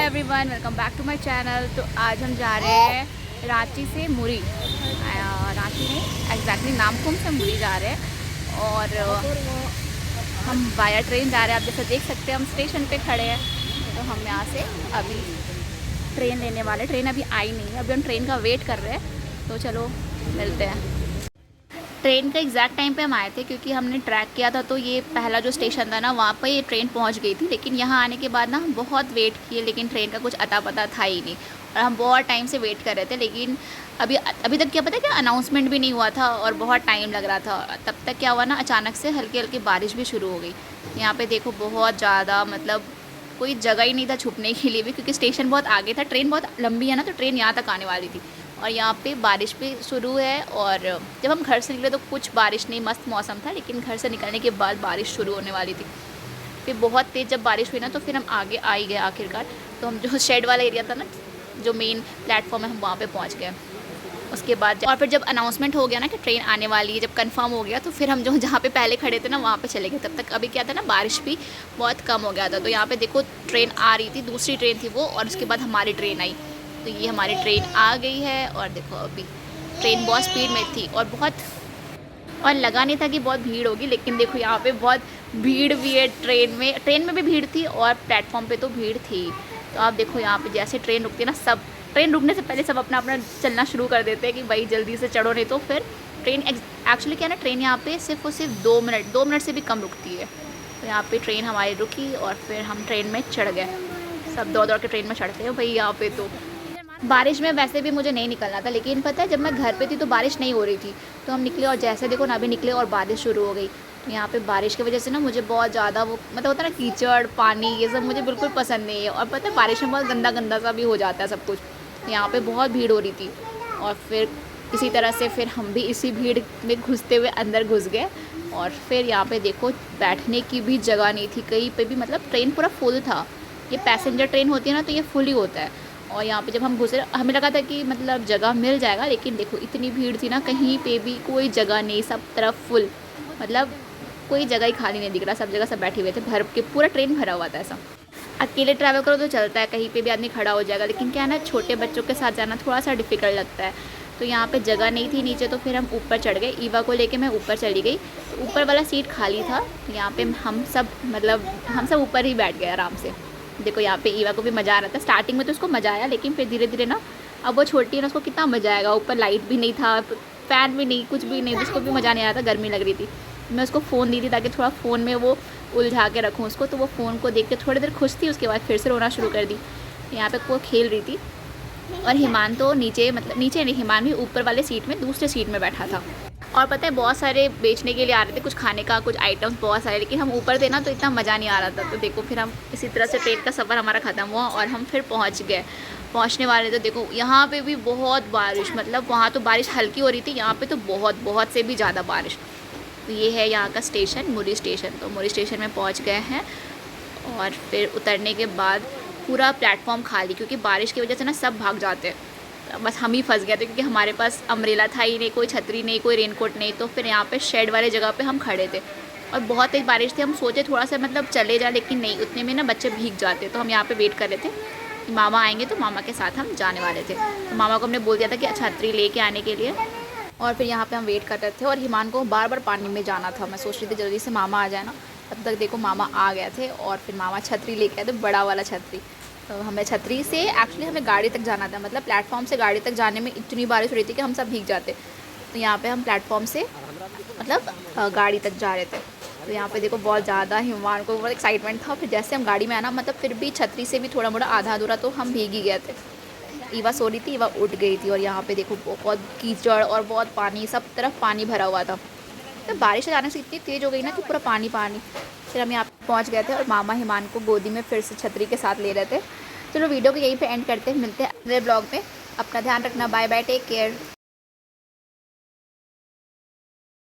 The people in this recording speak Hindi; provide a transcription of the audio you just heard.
Everyone, welcome back to my channel. तो आज हम जा रहे हैं रांची से मुरी। रांची नहीं, एग्जैक्टली नामकुम से मुरी जा रहे हैं और हम बाया ट्रेन जा रहे हैं। आप जैसे देख सकते हैं हम स्टेशन पे खड़े हैं। तो हम यहाँ से अभी ट्रेन लेने वाले, ट्रेन अभी आई नहीं है, अभी हम ट्रेन का वेट कर रहे हैं। तो चलो मिलते हैं। ट्रेन का एग्जैक्ट टाइम पे हम आए थे क्योंकि हमने ट्रैक किया था, तो ये पहला जो स्टेशन था ना वहाँ पर ये ट्रेन पहुँच गई थी। लेकिन यहाँ आने के बाद ना हम बहुत वेट किए, लेकिन ट्रेन का कुछ अता पता था ही नहीं और हम बहुत टाइम से वेट कर रहे थे। लेकिन अभी तक क्या पता क्या अनाउंसमेंट भी नहीं हुआ था और बहुत टाइम लग रहा था। तब तक क्या हुआ ना, अचानक से हल्की हल्की बारिश भी शुरू हो गई। यहाँ पर देखो बहुत ज़्यादा, मतलब कोई जगह ही नहीं था छुपने के लिए भी, क्योंकि स्टेशन बहुत आगे था। ट्रेन बहुत लंबी है ना, तो ट्रेन यहाँ तक आने वाली थी और यहाँ पे बारिश भी शुरू है। और जब हम घर से निकले तो कुछ बारिश नहीं, मस्त मौसम था। लेकिन घर से निकलने के बाद बारिश शुरू होने वाली थी। फिर बहुत तेज़ जब बारिश हुई ना, तो फिर हम आगे आ ही गए आखिरकार। तो हम जो शेड वाला एरिया था ना, जो मेन प्लेटफॉर्म है, हम वहाँ पर पहुँच गए। उसके बाद और फिर जब अनाउंसमेंट हो गया ना कि ट्रेन आने वाली है, जब कंफर्म हो गया, तो फिर हम जो जहाँ पे पहले खड़े थे ना वहाँ पे चले गए। तब तक अभी क्या था ना, बारिश भी बहुत कम हो गया था। तो यहाँ पे देखो ट्रेन आ रही थी, दूसरी ट्रेन थी वो, और उसके बाद हमारी ट्रेन आई। तो ये हमारी ट्रेन आ गई है और देखो अभी ट्रेन बहुत स्पीड में थी और लगा नहीं था कि बहुत भीड़ होगी। लेकिन देखो यहाँ पे बहुत भीड़ भी है। ट्रेन में भी भीड़ थी और प्लेटफॉर्म पे तो भीड़ थी। तो आप देखो यहाँ पे जैसे ट्रेन रुकती है ना, सब ट्रेन रुकने से पहले सब अपना अपना चलना शुरू कर देते हैं कि भाई जल्दी से चढ़ो, नहीं तो फिर ट्रेन एक्चुअली क्या है ना, ट्रेन यहाँ पे सिर्फ और सिर्फ 2 मिनट से भी कम रुकती है। तो यहाँ पे ट्रेन हमारी रुकी और फिर हम ट्रेन में चढ़ गए। सब दौड़ दौड़ के ट्रेन में चढ़ते हैं भाई। यहाँ पे तो बारिश में वैसे भी मुझे नहीं निकलना था, लेकिन पता है जब मैं घर पे थी तो बारिश नहीं हो रही थी। तो हम निकले और जैसे देखो ना, अभी निकले और बारिश शुरू हो गई। तो यहाँ पे बारिश की वजह से ना मुझे बहुत ज़्यादा वो, मतलब होता है ना कीचड़ पानी, ये सब मुझे बिल्कुल पसंद नहीं है। और पता है बारिश में बहुत गंदा गंदा सा भी हो जाता है सब कुछ। तो यहाँ पे बहुत भीड़ हो रही थी और फिर इसी तरह से फिर हम भी इसी भीड़ में घुसते हुए अंदर घुस गए। और फिर यहाँ पे देखो बैठने की भी जगह नहीं थी कहीं पे भी, मतलब ट्रेन पूरा फुल था। ये पैसेंजर ट्रेन होती है ना, तो ये फुल ही होता है। और यहाँ पे जब हम घुसे हमें लगा था कि मतलब जगह मिल जाएगा, लेकिन देखो इतनी भीड़ थी ना, कहीं पे भी कोई जगह नहीं, सब तरफ फुल। मतलब कोई जगह ही खाली नहीं दिख रहा, सब जगह सब बैठे हुए थे, भर के पूरा ट्रेन भरा हुआ था। ऐसा अकेले ट्रैवल करो तो चलता है, कहीं पे भी आदमी खड़ा हो जाएगा, लेकिन क्या है ना, छोटे बच्चों के साथ जाना थोड़ा सा डिफ़िकल्ट लगता है। तो यहाँ पे जगह नहीं थी नीचे, तो फिर हम ऊपर चढ़ गए। ईवा को लेके मैं ऊपर चली गई। तो ऊपर वाला सीट खाली था, तो यहाँ पे हम सब ऊपर ही बैठ गए आराम से। देखो यहाँ पे ईवा को भी मज़ा आ रहा था। स्टार्टिंग में तो उसको मज़ा आया, लेकिन फिर धीरे धीरे ना, अब वो छोटी है ना, उसको कितना मज़ा आएगा। ऊपर लाइट भी नहीं था, फ़ैन भी नहीं, कुछ भी नहीं, उसको भी मज़ा नहीं आ रहा था, गर्मी लग रही थी। मैं उसको फ़ोन दी थी ताकि थोड़ा फ़ोन में वो उलझा के रखूँ उसको। तो वो फ़ोन को देख के थोड़ी देर खुश थी, उसके बाद फिर से रोना शुरू कर दी। यहाँ पे वो खेल रही थी और हिमान तो नीचे, मतलब नीचे नहीं, हिमान भी ऊपर वाले सीट में, दूसरे सीट में बैठा था। और पता है बहुत सारे बेचने के लिए आ रहे थे, कुछ खाने का, कुछ आइटम्स बहुत सारे, लेकिन हम ऊपर थे ना तो इतना मज़ा नहीं आ रहा था। तो देखो फिर हम इसी तरह से ट्रेन का सफ़र हमारा ख़त्म हुआ और हम फिर पहुँच गए। पहुँचने वाले तो देखो यहाँ पे भी बहुत बारिश, मतलब वहाँ तो बारिश हल्की हो रही थी, यहाँ पे तो बहुत से भी ज़्यादा बारिश। तो ये है यहाँ का स्टेशन, मुरी स्टेशन। तो मुरी स्टेशन में पहुँच गए हैं और फिर उतरने के बाद पूरा प्लेटफॉर्म खाली, क्योंकि बारिश की वजह से ना सब भाग जाते हैं। बस हम ही फंस गए थे, क्योंकि हमारे पास अम्ब्रेला था ही नहीं, कोई छतरी नहीं, कोई रेनकोट नहीं। तो फिर यहाँ पे शेड वाले जगह पे हम खड़े थे और बहुत तेज़ बारिश थी। हम सोचे थोड़ा सा मतलब चले जाए, लेकिन नहीं, उतने में ना बच्चे भीग जाते। तो हम यहाँ पे वेट कर रहे थे कि मामा आएंगे, तो मामा के साथ हम जाने वाले थे। तो मामा को हमने बोल दिया था कि छतरी लेके आने के लिए। और फिर यहाँ पे हम वेट कर रहे थे और हिमान को बार बार पानी में जाना था। मैं सोच रही थी जल्दी से मामा आ जाए ना। तब तक देखो मामा आ गए थे और फिर मामा छतरी लेके आए थे, बड़ा वाला छतरी। तो हमें छतरी से एक्चुअली हमें गाड़ी तक जाना था, मतलब प्लेटफॉर्म से गाड़ी तक जाने में इतनी बारिश हो रही थी कि हम सब भीग जाते। तो यहाँ पे हम प्लेटफॉर्म से मतलब गाड़ी तक जा रहे थे। तो यहाँ पे देखो बहुत ज़्यादा हिमान को बहुत एक्साइटमेंट था। फिर जैसे हम गाड़ी में आना, मतलब फिर भी छतरी से भी थोड़ा मोड़ा आधा अधूरा तो हम भीग ही गए थे। ईवा सो रही थी, ईवा उठ गई थी और यहाँ पे देखो बहुत कीचड़ और बहुत पानी, सब तरफ पानी भरा हुआ था। तो बारिश अचानक से इतनी तेज़ हो गई ना कि पूरा पानी पानी। फिर हम यहाँ पहुँच गए थे और मामा हिमान को गोदी में फिर से छतरी के साथ ले रहे थे। चलो वीडियो को यहीं पे एंड करते हैं, मिलते हैं अगले ब्लॉग में। अपना ध्यान रखना, बाय बाय, टेक केयर।